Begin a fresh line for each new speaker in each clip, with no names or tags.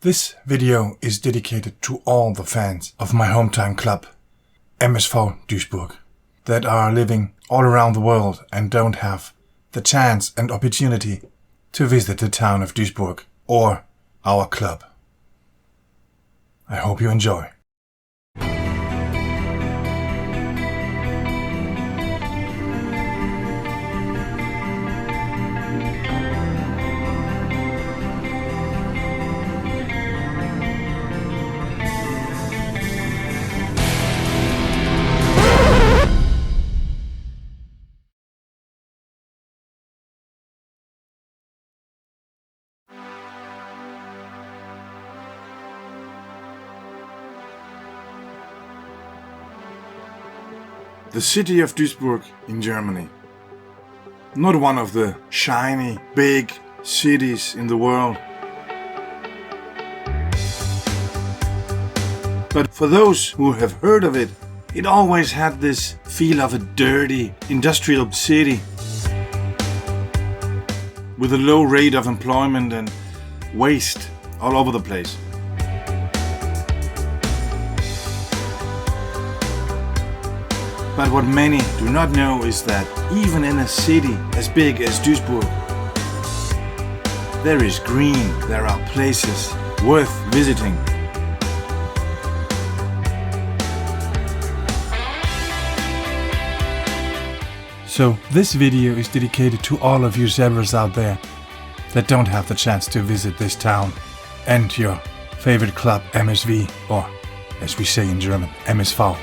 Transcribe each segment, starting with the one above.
This video is dedicated to all the fans of my hometown club, MSV Duisburg, that are living all around the world and don't have the chance and opportunity to visit the town of Duisburg or our club. I hope you enjoy. The city of Duisburg in Germany. Not one of the shiny, big cities in the world. But for those who have heard of it, it always had this feel of a dirty, industrial city with a low rate of employment and waste all over the place. But what many do not know is that even in a city as big as Duisburg, there is green, there are places worth visiting. So this video is dedicated to all of you zebras out there that don't have the chance to visit this town and your favorite club MSV, or as we say in German, MSV.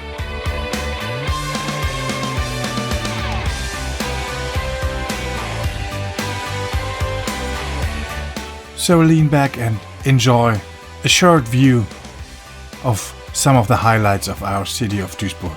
So lean back and enjoy a short view of some of the highlights of our city of Duisburg.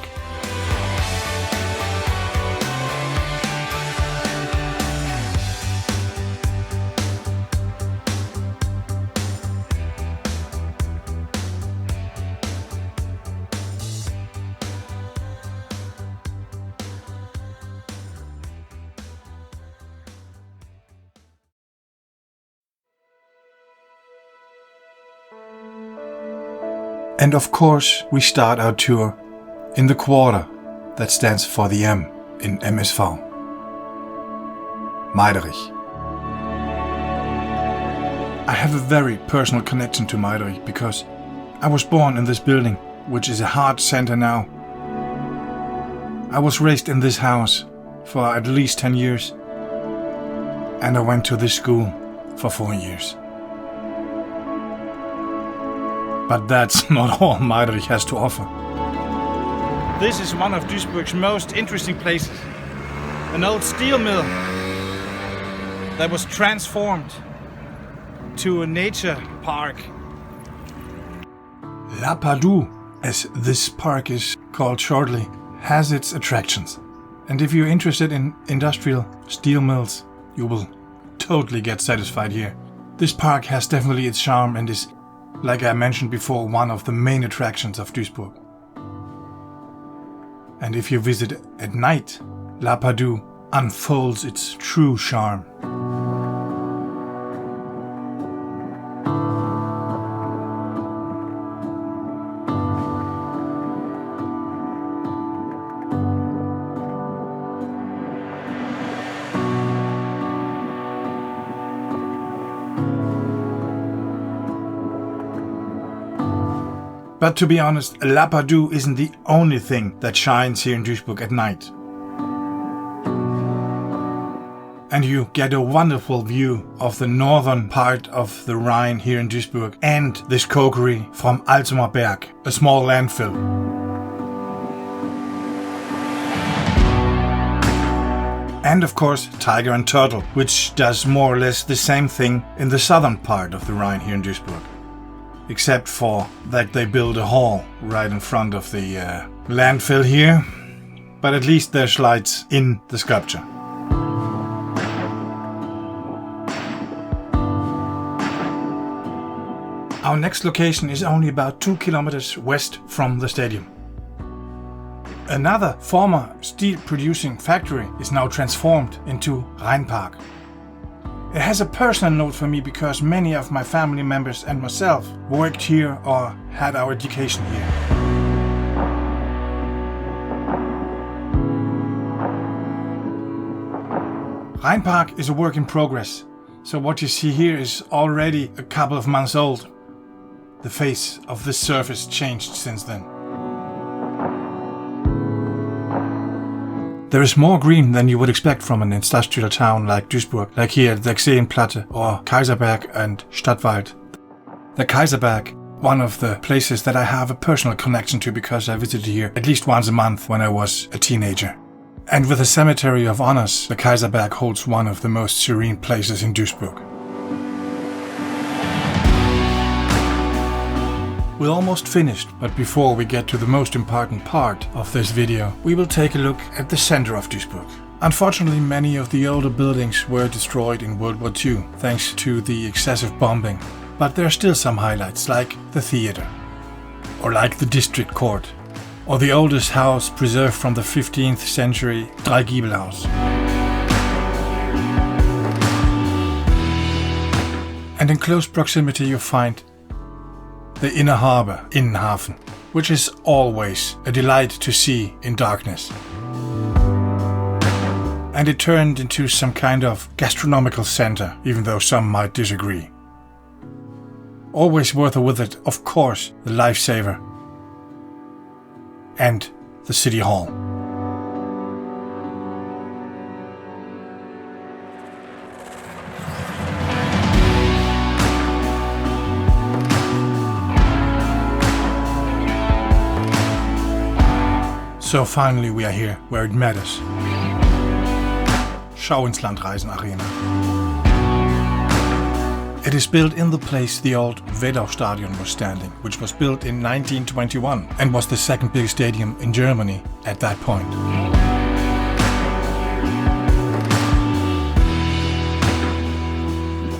And of course, we start our tour in the quarter that stands for the M in MSV. Meiderich. I have a very personal connection to Meiderich because I was born in this building, which is a hard center now. I was raised in this house for at least 10 years, and I went to this school for 4 years. But that's not all Meiderich has to offer. This is one of Duisburg's most interesting places. An old steel mill that was transformed to a nature park. La Padou, as this park is called shortly, has its attractions. And if you're interested in industrial steel mills, you will totally get satisfied here. This park has definitely its charm and is, like I mentioned before, one of the main attractions of Duisburg. And if you visit at night, La Padou unfolds its true charm. But to be honest, La Padou isn't the only thing that shines here in Duisburg at night. And you get a wonderful view of the northern part of the Rhine here in Duisburg and this cokery from Alzumer Berg, a small landfill. And of course, Tiger and Turtle, which does more or less the same thing in the southern part of the Rhine here in Duisburg. Except for that they build a hall right in front of the landfill here, but at least there's lights in the sculpture. Our next location is only about 2 kilometers west from the stadium. Another former steel producing factory is now transformed into Rheinpark. It has a personal note for me because many of my family members and myself worked here or had our education here. Rheinpark is a work in progress, so what you see here is already a couple of months old. The face of this surface changed since then. There is more green than you would expect from an industrial town like Duisburg, like here at the Xeenplatte or Kaiserberg and Stadtwald. The Kaiserberg, one of the places that I have a personal connection to because I visited here at least once a month when I was a teenager. And with a cemetery of honors, the Kaiserberg holds one of the most serene places in Duisburg. We're almost finished, but before we get to the most important part of this video, we will take a look at the center of Duisburg. Unfortunately, many of the older buildings were destroyed in World War II, thanks to the excessive bombing. But there are still some highlights, like the theater, or like the district court, or the oldest house preserved from the 15th century, Dreigiebelhaus. And in close proximity you find the inner harbor, Innenhafen, which is always a delight to see in darkness. And it turned into some kind of gastronomical center, even though some might disagree. Always worth a visit, of course, the lifesaver and the city hall. So finally we are here where it matters. Schau ins Land Reisen Arena. It is built in the place the old Wedau Stadion was standing, which was built in 1921 and was the second biggest stadium in Germany at that point.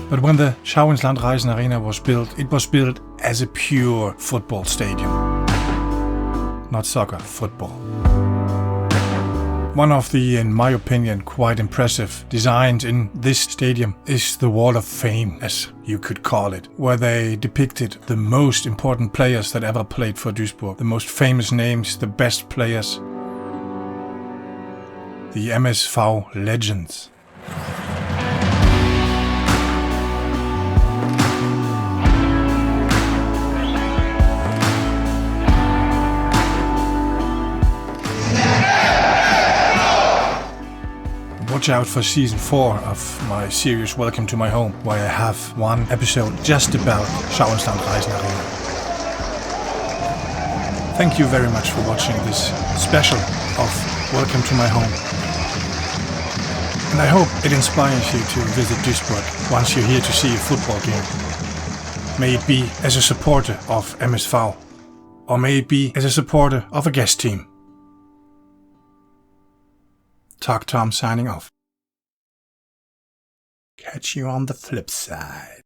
But when the Schau ins Land Reisen Arena was built, it was built as a pure football stadium. Not soccer, football. One of the, in my opinion, quite impressive designs in this stadium is the Wall of Fame, as you could call it, where they depicted the most important players that ever played for Duisburg, the most famous names, the best players, the MSV legends. Watch out for season 4 of my series Welcome to My Home, where I have one episode just about Schau ins Land Reisen Arena. Thank you very much for watching this special of Welcome to My Home. And I hope it inspires you to visit Duisburg once you're here to see a football game. May it be as a supporter of MSV, or may it be as a supporter of a guest team. Talk Tom signing off. Catch you on the flip side.